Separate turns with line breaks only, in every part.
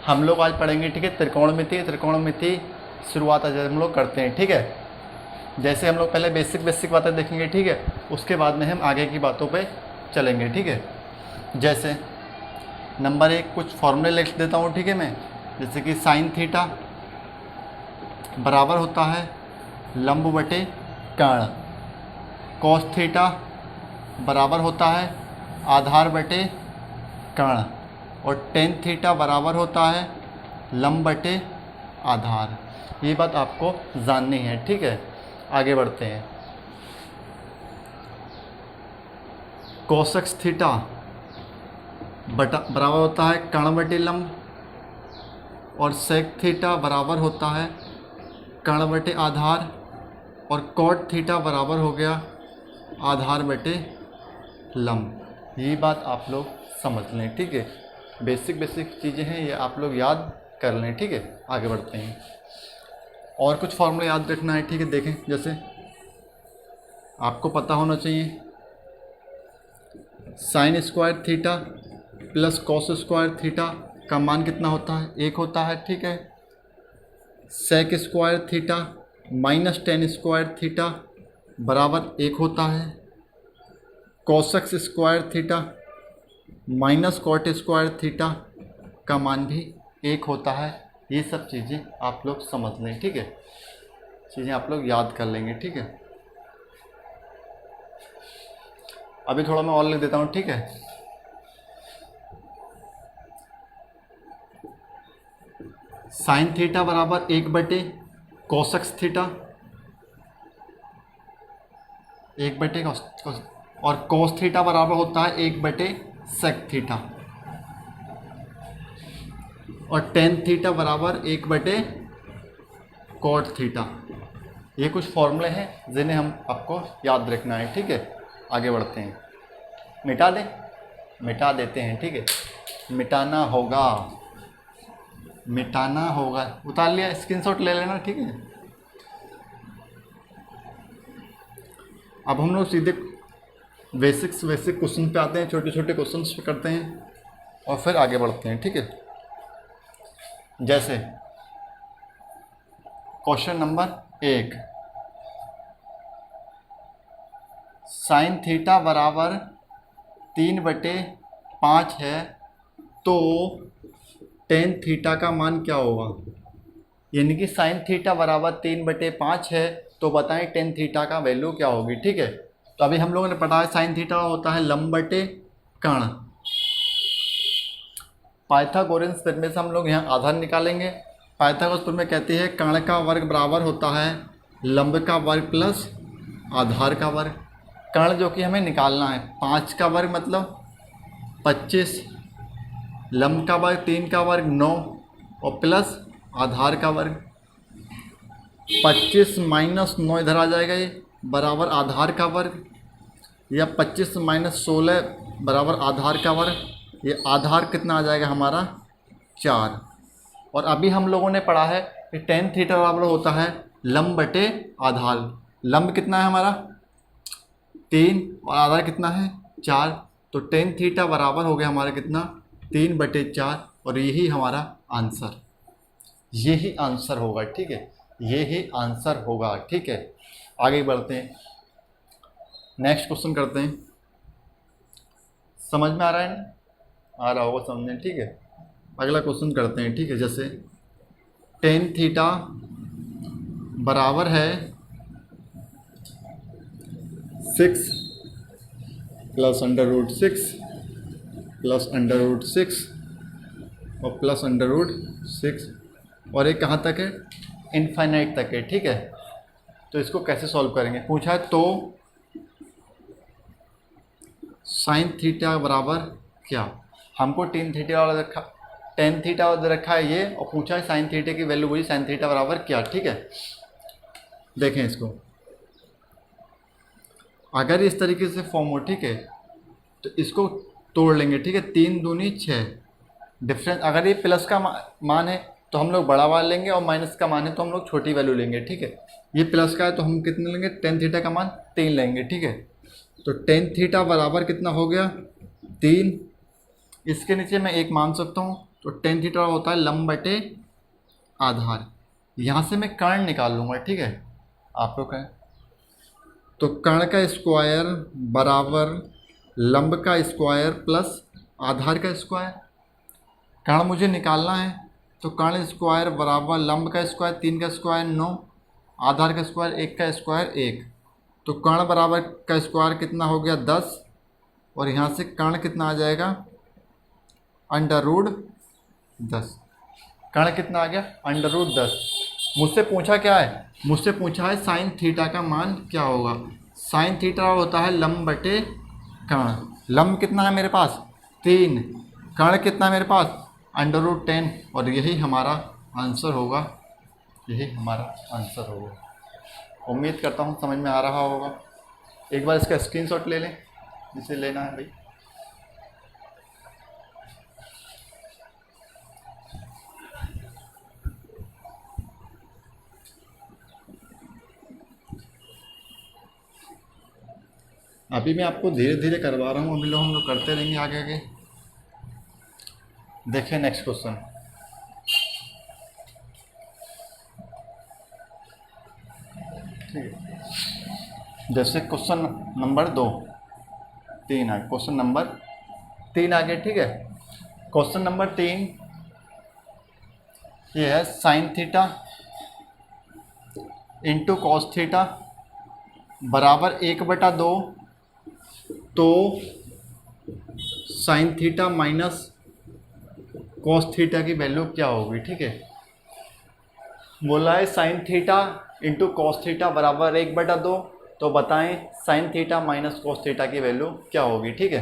हम लोग आज पढ़ेंगे, ठीक है, त्रिकोणमिति शुरुआत आज हम लोग करते हैं, ठीक है। जैसे हम लोग पहले बेसिक बातें देखेंगे, ठीक है, उसके बाद में हम आगे की बातों पे चलेंगे, ठीक है। जैसे नंबर 1 कुछ फॉर्मूले लिख देता हूँ, ठीक है मैं। जैसे कि साइन थीटा बराबर होता है लंब बटे कर्ण, कॉस थीटा बराबर होता है आधार बटे कर्ण, और टेन थीटा बराबर होता है लंब बटे आधार। ये बात आपको जाननी है, ठीक है। आगे बढ़ते हैं। कोसेक्स थीटा बराबर होता है कर्ण बटे लंब, और सेक थीटा बराबर होता है कर्ण बटे आधार, और कॉट थीटा बराबर हो गया आधार बटे लंब। ये बात आप लोग समझ लें, ठीक है। बेसिक चीज़ें हैं, ये आप लोग याद कर लें, ठीक है। आगे बढ़ते हैं। और कुछ फॉर्मूला याद रखना है, ठीक है। देखें, जैसे आपको पता होना चाहिए sine square theta plus cos square theta का मान कितना होता है, 1 होता है, ठीक है। Sec square theta minus tan square theta बराबर 1 होता है। Cosec square theta minus cot square theta का मान भी 1 होता है। ये सब चीज़ें आप लोग समझ लें, ठीक है। चीज़ें आप लोग याद कर लेंगे, ठीक है। अभी थोड़ा मैं और लिख देता हूँ, ठीक है। साइन थीटा बराबर 1 बटे कोसेक्स थीटा, 1 बटे और कोस थीटा बराबर होता है 1 बटे सेक थीटा, और टेन थीटा बराबर 1 बटे कॉट थीटा। ये कुछ फॉर्मूले हैं जिन्हें हम आपको याद रखना है, ठीक है। आगे बढ़ते हैं। मिटा देते हैं, ठीक है। मिटाना होगा। उतार लिया, स्क्रीनशॉट ले लेना, ठीक है। अब हम लोग सीधे बेसिक क्वेश्चन पे आते हैं, छोटे क्वेश्चन पे करते हैं और फिर आगे बढ़ते हैं, ठीक है। जैसे क्वेश्चन नंबर 1, साइन थीटा बराबर 3/5 है, तो टेन थीटा का मान क्या होगा। यानी कि साइन थीटा बराबर 3/5 है, तो बताएं टेन थीटा का वैल्यू क्या होगी, ठीक है। तो अभी हम लोगों ने पढ़ा है साइन थीटा होता है लंब बटे कर्ण। पाइथागोरस प्रमेय से हम लोग यहाँ आधार निकालेंगे। पाइथागोरस प्रमेय कहती है कर्ण का वर्ग बराबर होता है लंब का वर्ग प्लस आधार का वर्ग। कर्ण जो कि हमें निकालना है, 5 का वर्ग मतलब 25, लंब का वर्ग 3 का वर्ग 9, और प्लस आधार का वर्ग 25 माइनस 9 इधर आ जाएगा, ये बराबर आधार का वर्ग, या 25 माइनस 16 बराबर आधार का वर्ग। ये आधार कितना आ जाएगा हमारा 4। और अभी हम लोगों ने पढ़ा है कि टेन थीटा बराबर होता है लंब बटे आधार। लंब कितना है हमारा 3 और आधार कितना है 4, तो टेन थीटा बराबर हो गया हमारा कितना 3/4, और यही हमारा आंसर, यही आंसर होगा, ठीक है। यही आंसर होगा, ठीक है। आगे बढ़ते हैं, नेक्स्ट क्वेश्चन करते हैं। समझ में आ रहा है ना? आ रहा होगा समझने, ठीक है। अगला क्वेश्चन करते हैं, ठीक है। जैसे टेन थीटा बराबर है 6 प्लस √6 प्लस √6 और प्लस √6, और ये कहाँ तक है, इनफाइनाइट तक है, ठीक है। तो इसको कैसे सॉल्व करेंगे पूछा है। तो साइन थीटा बराबर क्या, हमको टेन थीटा दे रखा है ये, और पूछा है साइन थीटा की वैल्यू बोली साइन थीटा बराबर क्या, ठीक है। देखें इसको, अगर इस तरीके से फॉर्म हो, ठीक है, तो इसको तोड़ लेंगे, ठीक है। 3 दूनी 6, डिफरेंस अगर ये प्लस का मान है तो हम लोग बड़ा मान लेंगे, और माइनस का मान है तो हम लोग छोटी वैल्यू लेंगे, ठीक है। ये प्लस का है तो हम कितने लेंगे, टेन थीटा का मान 3 लेंगे, ठीक है। तो टेन थीटा बराबर कितना हो गया 3। इसके नीचे मैं 1 मान सकता हूँ, तो टेन थीटा होता है लंब बटे आधार। यहाँ से मैं कर्ण निकाल लूँगा, ठीक है, आप लोग कहें तो कर्ण का स्क्वायर बराबर लंब का स्क्वायर प्लस आधार का स्क्वायर। कर्ण मुझे निकालना है, तो कर्ण स्क्वायर बराबर लंब का स्क्वायर 3 का स्क्वायर 9, आधार का स्क्वायर 1 का स्क्वायर 1। तो कर्ण बराबर का स्क्वायर कितना हो गया 10, और यहाँ से कर्ण कितना आ जाएगा अंडर रूट 10। कर्ण कितना आ गया अंडर रूट 10। मुझसे पूछा क्या है, मुझसे पूछा है साइन थीटा का मान क्या होगा। साइन थीटा होता है लंब बटे कर्ण। लंब कितना है मेरे पास 3, कर्ण कितना है मेरे पास अंडर रूट 10, और यही हमारा आंसर होगा, यही हमारा आंसर होगा। उम्मीद करता हूँ समझ में आ रहा होगा। एक बार इसका स्क्रीनशॉट ले लें जिसे लेना है भाई। अभी मैं आपको धीरे धीरे करवा रहा हूँ, अभी हम लोग करते रहेंगे आगे आगे। देखिए नेक्स्ट क्वेश्चन। ठीक है, जैसे क्वेश्चन नंबर 2 3 है, क्वेश्चन नंबर 3 आगे, ठीक है। क्वेश्चन नंबर 3 ये है sine theta into cos theta बराबर 1/2, तो sign theta minus cos theta की वैल्यू क्या होगी, ठीक है। बोला है sine theta into cos theta बराबर 1/2, तो बताएं sign theta minus cos theta की वैल्यू क्या होगी, ठीक है।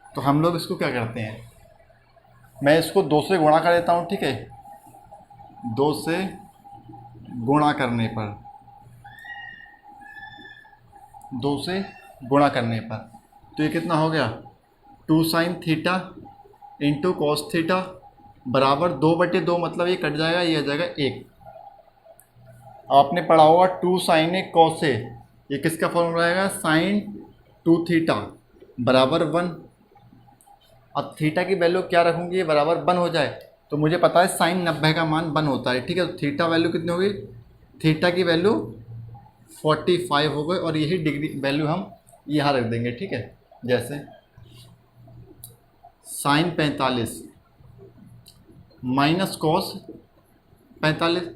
तो हम लोग इसको क्या करते हैं, मैं इसको 2 से गुणा कर देता हूँ, ठीक है। 2 से गुणा करने पर, 2 से गुणा करने पर तो ये कितना हो गया 2 sine theta into cos theta बराबर 2/2, मतलब ये कट जाएगा, ये आ जाएगा 1। आपने पढ़ा होगा 2 साइन ए कॉस ए, ये किसका फॉर्मूला रहेगा साइन 2 थीटा बराबर 1। अब थीटा की वैल्यू क्या रखूँगी, ये बराबर 1 हो जाए, तो मुझे पता है साइन 90 का मान 1 होता है, ठीक है। तो थीटा वैल्यू कितनी होगी, थीटा की वैल्यू 45 हो गई, और यही डिग्री वैल्यू हम यहाँ रख देंगे, ठीक है। जैसे साइन 45 माइनस कॉस 45,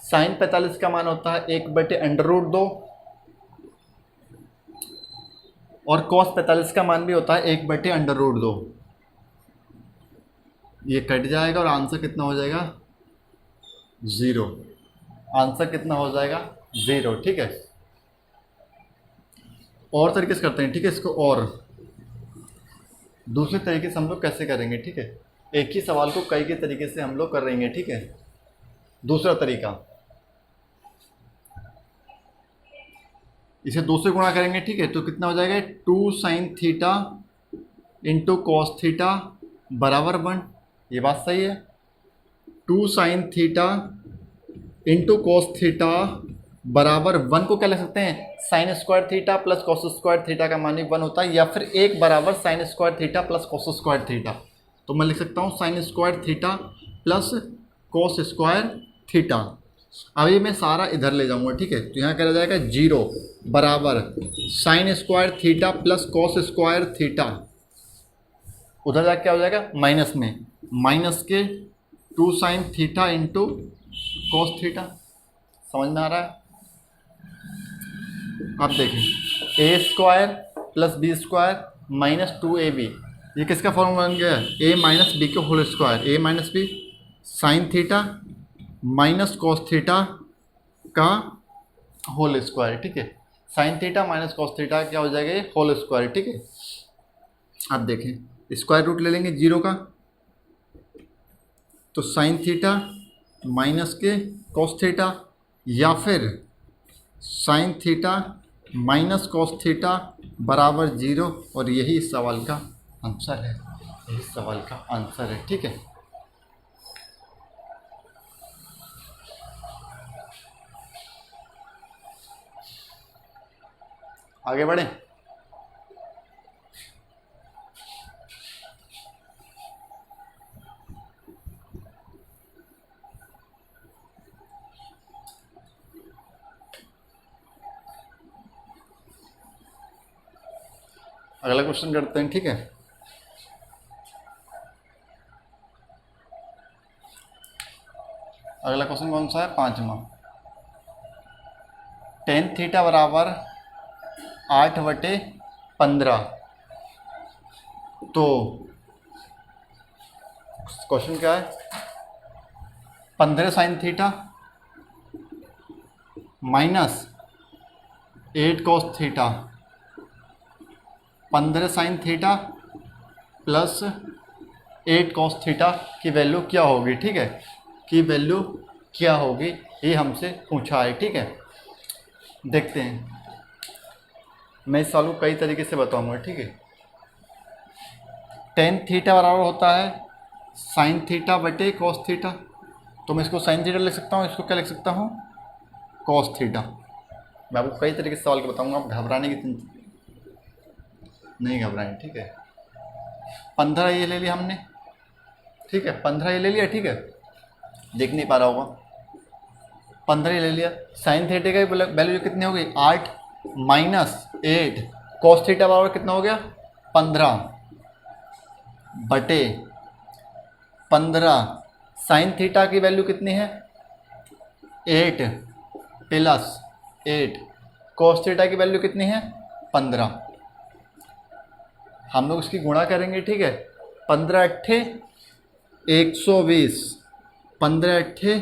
साइन 45 का मान होता है 1/√2, और कॉस 45 का मान भी होता है 1/√2। ये कट जाएगा और आंसर कितना हो जाएगा 0। आंसर कितना हो जाएगा 0, ठीक है। और तरीके से करते हैं, ठीक है इसको, और दूसरे तरीके से हम लोग कैसे करेंगे, ठीक है। एक ही सवाल को कई के तरीके से हम लोग करेंगे, ठीक है। दूसरा तरीका, इसे 2 से गुणा करेंगे, ठीक है। तो कितना हो जाएगा 2 sine theta into cos theta बराबर 1, ये बात सही है। 2 sine theta into cos theta बराबर 1 को क्या लिख सकते हैं sine square theta plus cos square theta का मान भी 1 होता है, या फिर 1 बराबर sine square theta plus cos square theta. तो मैं लिख सकता हूँ sine square theta plus cos square theta. अभी मैं सारा इधर ले जाऊंगा, ठीक है। तो यहाँ क्या रह जाएगा 0 बराबर sine square theta plus cos square theta, उधर जाके क्या हो जाएगा माइनस में, माइनस के 2 sine theta into cos theta. समझ में आ रहा है। अब देखें a square plus b square minus 2ab, ये किसका फॉर्मूला बन गया है a माइनस बी के whole square, a minus b sine theta minus cos theta का होल स्क्वायर, ठीक है। Sine theta minus cos theta क्या हो जाएगा ये होल स्क्वायर, ठीक है। अब देखें स्क्वायर रूट ले लेंगे 0 का, तो साइन थीटा माइनस के कॉस थीटा, या फिर sign theta minus cos theta बराबर 0, और यही इस सवाल का आंसर है, यही सवाल का आंसर है, ठीक है। आगे बढ़े। अगला क्वेश्चन करते हैं, ठीक है। अगला क्वेश्चन कौन सा है? 5वां। टेन थीटा बराबर 8/15। तो क्वेश्चन क्या है? 15 sign theta minus 8 cos theta, 15 sine theta plus 8 cos theta की वैल्यू क्या होगी, ठीक है। की वैल्यू क्या होगी ये हमसे पूछा है, ठीक है। देखते हैं, मैं इस सवाल को कई तरीके से बताऊंगा, ठीक है। टेन थीटा बराबर होता है साइन थीटा बटे कॉस थीटा। तो मैं इसको साइन थीटा लिख सकता हूँ, इसको क्या लिख सकता हूँ? Cos theta. मैं आपको कई तरीके से सवाल को बताऊंगा, आप घबराने की नहीं घबराएं, ठीक है। 15 ये ले लिया हमने, ठीक है। 15 ये ले लिया, ठीक है। देख नहीं पा रहा होगा, 15 ये ले लिया। साइन थीटा का वैल्यू कितनी हो गई? 8 माइनस 8 कॉस थीटा बराबर कितना हो गया? 15 बटे 15 साइन थीटा की वैल्यू कितनी है? 8 प्लस 8 कॉस थीटा की वैल्यू कितनी है? 15। हम लोग इसकी गुणा करेंगे, ठीक है। 15 अट्ठे 120, 15 अट्ठे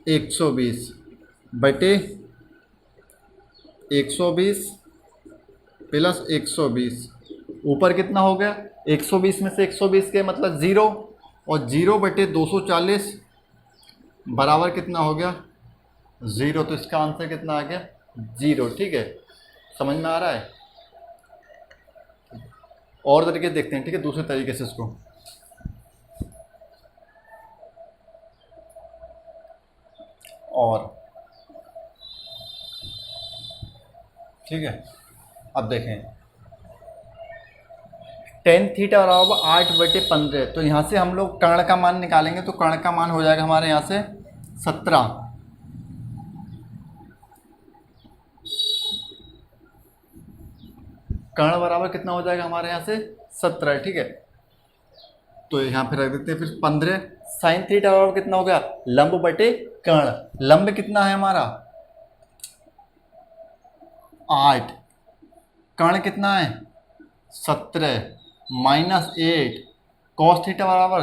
120 बटे 120 प्लस 120। ऊपर कितना हो गया? 120 में से 120 के मतलब 0, और 0 बटे 240 बराबर कितना हो गया? 0। तो इसका आंसर कितना आ गया? 0, ठीक है। समझ में आ रहा है? और तरीके देखते हैं, ठीक है, दूसरे तरीके से इसको। और ठीक है, अब देखें, टेन थीटा बराबर 8/15। तो यहाँ से हम लोग कर्ण का मान निकालेंगे, तो कर्ण का मान हो जाएगा हमारे यहाँ से 17। कर्ण बराबर कितना हो जाएगा हमारे यहाँ से? 17, ठीक है। तो यहाँ पे रख देते हैं फिर 15। साइन थीटा बराबर कितना हो गया? लंब बटे कर्ण। लंब कितना है हमारा? 8। कर्ण कितना है? 17 माइनस 8 कॉस थीटा बराबर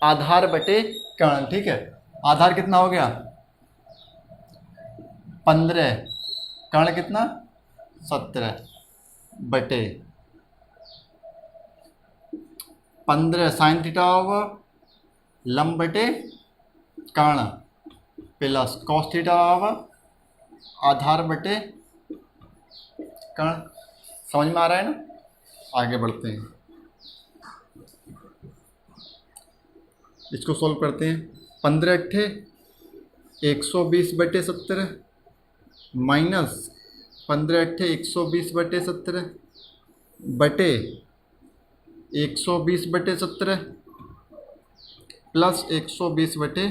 आधार बटे कर्ण, ठीक है। आधार कितना हो गया? 15, कर्ण कितना? 17 बटे 15 साइन थीटा बराबर लंब बटे कर्ण प्लस कॉस थीटा बराबर आधार बटे कर्ण। समझ में आ रहा है ना? आगे बढ़ते हैं, इसको सॉल्व करते हैं। 15 अट्ठे 120 बटे 17 माइनस 15 अट्ठे 120 बटे 17 बटे 120 बटे 17 प्लस 120 बटे